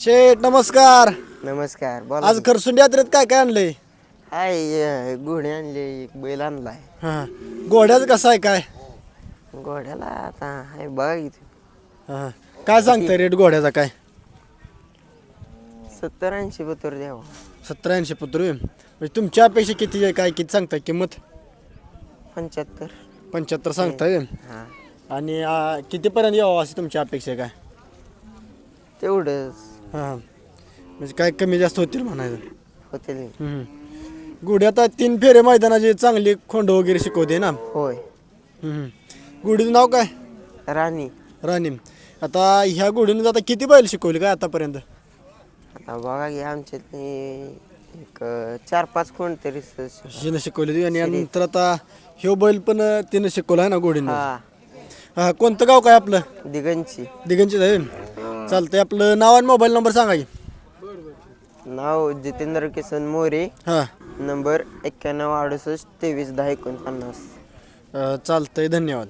शेठ नमस्कार. नमस्कार. बोला आज की. खरसुंड यात्रेत काय काय आणलंय? हाय घोडे आणले, एक बैल आणलाय. हा घोड्याचं कसं आहे काय? घोड्याला आता हाय बघा इथे हा काय सांगताय रेट घोड्याचा काय? 70-80 बतर द्यावं. 70-80 पत्र होय. म्हणजे तुमच्या अपेक्षा किती आहे काय किती सांगताय किंमत? 75. 75 सांगताय होय. हां आणि कितीपर्यंत यावं अशी तुमची अपेक्षा आहे काय? तेवढंच हां म्हणजे काय कमी जास्त होतील म्हणायचं. होतील. गुढी आता 3 फेरे मैदानाची चांगली खोंड वगैरे शिकवते ना. होय. गुढीचं नाव काय? राणी. राणी. आता ह्या गुढीने आता किती बैल शिकवले काय आतापर्यंत? आता बघा की आमच्यात एक 4-5 कोणतरी हिनं शिकवली आणि नंतर आता ह्यो बैल पण तिनं शिकवला आहे ना गुढीनं. हा हा कोणतं गाव काय आपलं? दिगंची. दिगंची आहे. चालतंय आपलं नाव आणि मोबाईल नंबर सांगा की. नाव जितेंद्र किसन मोरे. हां नंबर 91 68 23 10 49. चालतंय धन्यवाद.